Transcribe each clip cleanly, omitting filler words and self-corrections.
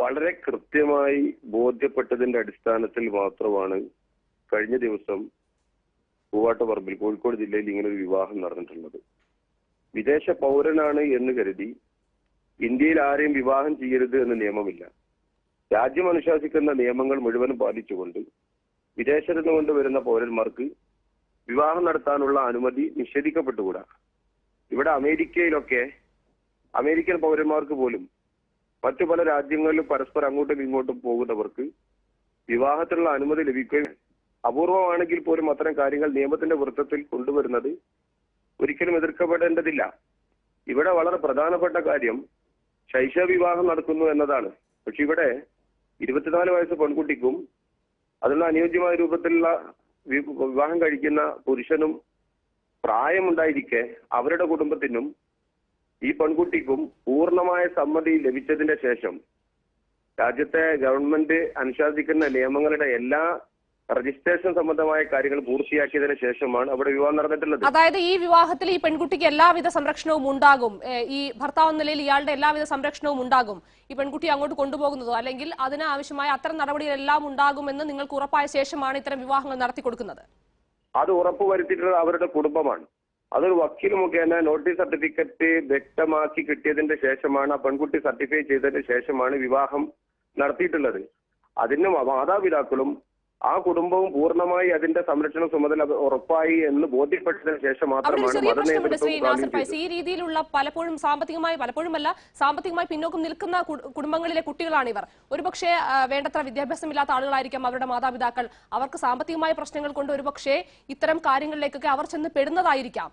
വളരെ കൃത്യമായി ബോധ്യപ്പെട്ടതിന്റെ അടിസ്ഥാനത്തിൽ മാത്രമാണ് കഴിഞ്ഞ ദിവസം പൂവാട്ടുപറമ്പിൽ കോഴിക്കോട് ജില്ലയിൽ ഇങ്ങനെ ഒരു വിവാഹം നടന്നിട്ടുള്ളത്. വിദേശ പൗരനാണ് എന്ന് കരുതി ഇന്ത്യയിൽ ആരെയും വിവാഹം ചെയ്യരുത് എന്ന നിയമമില്ല. രാജ്യം അനുശാസിക്കുന്ന നിയമങ്ങൾ മുഴുവനും പാലിച്ചുകൊണ്ട് വിദേശത്ത് നിന്ന് കൊണ്ടുവരുന്ന പൗരന്മാർക്ക് വിവാഹം നടത്താനുള്ള അനുമതി നിഷേധിക്കപ്പെട്ടുകൂടാ. ഇവിടെ അമേരിക്കയിലൊക്കെ അമേരിക്കൻ പൗരന്മാർക്ക് പോലും മറ്റു പല രാജ്യങ്ങളിലും പരസ്പരം അങ്ങോട്ടും ഇങ്ങോട്ടും പോകുന്നവർക്ക് വിവാഹത്തിനുള്ള അനുമതി ലഭിക്കുകയും അപൂർവമാണെങ്കിൽ പോലും അത്തരം കാര്യങ്ങൾ നിയമത്തിന്റെ വൃത്തത്തിൽ കൊണ്ടുവരുന്നത് ഒരിക്കലും എതിർക്കപ്പെടേണ്ടതില്ല. ഇവിടെ വളരെ പ്രധാനപ്പെട്ട കാര്യം ശൈശവ വിവാഹം നടക്കുന്നു എന്നതാണ്. പക്ഷെ ഇവിടെ 24 വയസ്സ് പെൺകുട്ടിക്കും അതിനുള്ള അനുയോജ്യമായ രൂപത്തിലുള്ള വിവാഹം കഴിക്കുന്ന പുരുഷനും പ്രായമുണ്ടായിരിക്കെ അവരുടെ കുടുംബത്തിനും ഈ പെൺകുട്ടിക്കും പൂർണ്ണമായ സമ്മതി ലഭിച്ചതിന്റെ ശേഷം രാജ്യത്തെ ഗവൺമെന്റ് അനുശാസിക്കുന്ന നിയമങ്ങളുടെ എല്ലാ രജിസ്ട്രേഷൻ സംബന്ധമായ കാര്യങ്ങൾ പൂർത്തിയാക്കിയതിനു ശേഷമാണ് അവിടെ വിവാഹം നടന്നിട്ടുള്ളത്. അതായത് ഈ വിവാഹത്തിൽ ഈ പെൺകുട്ടിക്ക് എല്ലാവിധ സംരക്ഷണവും ഉണ്ടാകും, ഈ ഭർത്താവ് നിലയിൽ ഇയാളുടെ എല്ലാവിധ സംരക്ഷണവും ഉണ്ടാകും. ഈ പെൺകുട്ടി അങ്ങോട്ട് കൊണ്ടുപോകുന്നതോ അല്ലെങ്കിൽ അതിന് ആവശ്യമായ അത്തരം നടപടികളെല്ലാം ഉണ്ടാകുമെന്ന് നിങ്ങൾക്ക് ഉറപ്പായ ശേഷമാണ് ഇത്തരം വിവാഹങ്ങൾ നടത്തി കൊടുക്കുന്നത്. അത് ഉറപ്പുവരുത്തിയിട്ടുള്ളത് അവരുടെ കുടുംബമാണ്. അതൊരു വക്കീൽ മുഖേന നോട്ടീസ് സർട്ടിഫിക്കറ്റ് വ്യക്തമാക്കി കിട്ടിയതിന്റെ ശേഷമാണ് ആ പെൺകുട്ടി സർട്ടിഫൈ ചെയ്തതിന് ശേഷമാണ് വിവാഹം നടത്തിയിട്ടുള്ളത്. അതിന് മാതാപിതാക്കളും ആ കുടുംബവും പൂർണ്ണമായി അതിന്റെ സംരക്ഷണ ചുമതല ഉറപ്പായി എന്ന് ബോധ്യപ്പെട്ടതിന് ശേഷം മാത്രമാണ് ഈ രീതിയിലുള്ള പലപ്പോഴും സാമ്പത്തികമായി പിന്നോക്കം നിൽക്കുന്ന കുടുംബങ്ങളിലെ കുട്ടികളാണ് ഇവർ. ഒരുപക്ഷെ വേണ്ടത്ര വിദ്യാഭ്യാസമില്ലാത്ത ആളുകളായിരിക്കാം അവരുടെ മാതാപിതാക്കൾ. അവർക്ക് സാമ്പത്തികമായ പ്രശ്നങ്ങൾ കൊണ്ട് ഒരുപക്ഷെ ഇത്തരം കാര്യങ്ങളിലേക്കൊക്കെ അവർ ചെന്ന് പെടുന്നതായിരിക്കാം.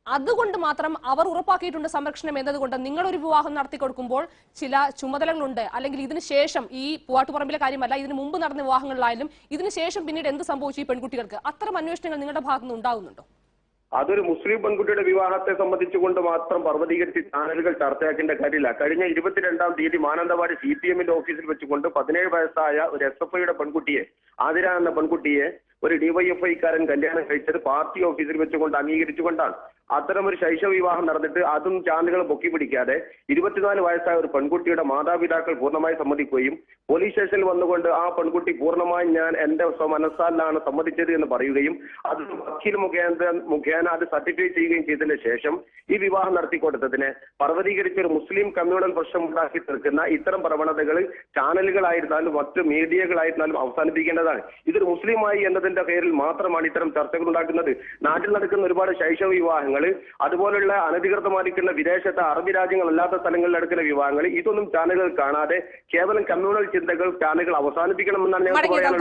അതുകൊണ്ട് മാത്രം അവർ ഉറപ്പാക്കിയിട്ടുണ്ട് സംരക്ഷണം എന്നതുകൊണ്ട് നിങ്ങളൊരു വിവാഹം നടത്തി കൊടുക്കുമ്പോൾ ചില ചുമതലകളുണ്ട്. അല്ലെങ്കിൽ ഇതിനു ശേഷം ഈ പൂവാട്ടുപറമ്പിലെ കാര്യമല്ല, ഇതിനു മുമ്പ് നടന്ന വിവാഹങ്ങളിലായാലും ഇതിനു ശേഷം പിന്നീട് എന്ത് സംഭവിച്ചു ഈ പെൺകുട്ടികൾക്ക്, അത്തരം അന്വേഷണങ്ങൾ നിങ്ങളുടെ ഭാഗത്തുനിന്ന് ഉണ്ടാകുന്നുണ്ടോ? അതൊരു മുസ്ലിം പെൺകുട്ടിയുടെ വിവാഹത്തെ സംബന്ധിച്ചുകൊണ്ട് മാത്രം പർവ്വതീകരിച്ച് ചാനലുകൾ ചർച്ചയാക്കേണ്ട കാര്യമില്ല. കഴിഞ്ഞ 22-ാം തീയതി മാനന്തവാടി CPM-ന്റെ ഓഫീസിൽ വെച്ചുകൊണ്ട് 17 വയസ്സായ ഒരു SFIയുടെ പെൺകുട്ടിയെ, ആതിര എന്ന പെൺകുട്ടിയെ ഒരു DYFI-കാരൻ കല്യാണം കഴിച്ചത് പാർട്ടി ഓഫീസിൽ വെച്ചുകൊണ്ട് അംഗീകരിച്ചുകൊണ്ടാണ്. അത്തരം ഒരു ശൈശവ വിവാഹം നടന്നിട്ട് അതും ചാനലുകൾ പൊക്കി പിടിക്കാതെ 24 വയസ്സായ ഒരു പെൺകുട്ടിയുടെ മാതാപിതാക്കൾ പൂർണ്ണമായി സമ്മതിക്കുകയും പോലീസ് സ്റ്റേഷനിൽ വന്നുകൊണ്ട് ആ പെൺകുട്ടി പൂർണ്ണമായും ഞാൻ എന്റെ മനസ്സാലാണ് സമ്മതിച്ചത് എന്ന് പറയുകയും അത് വക്കീൽ മുഖേന അത് സർട്ടിഫൈ ചെയ്യുകയും ചെയ്തതിന് ശേഷം ഈ വിവാഹം നടത്തിക്കൊടുത്തതിനെ പർവ്വതീകരിച്ച ഒരു മുസ്ലിം കമ്മ്യൂണൽ പ്രശ്നം ഉണ്ടാക്കി തീർക്കുന്ന ഇത്തരം പ്രവണതകൾ ചാനലുകളായിരുന്നാലും മറ്റു മീഡിയകളായിരുന്നാലും അവസാനിപ്പിക്കേണ്ടതാണ്. ഇതൊരു മുസ്ലിമായി എന്നതിന്റെ പേരിൽ മാത്രമാണ് ഇത്തരം ചർച്ചകൾ ഉണ്ടാക്കുന്നത്. നാട്ടിൽ നടക്കുന്ന ഒരുപാട് ശൈശവ വിവാഹങ്ങൾ, അതുപോലുള്ള അനധികൃതമായിരിക്കുന്ന വിദേശത്തെ അറബി രാജ്യങ്ങളല്ലാത്ത സ്ഥലങ്ങളിൽ നടക്കുന്ന വിവാഹങ്ങൾ, ഇതൊന്നും ചാനലുകൾ കാണാതെ കേവലം കമ്മ്യൂണൽ ചിന്തകൾ ചാനലുകൾ അവസാനിപ്പിക്കണമെന്നാണ് ഞങ്ങൾക്ക് പറയാനുള്ളത്.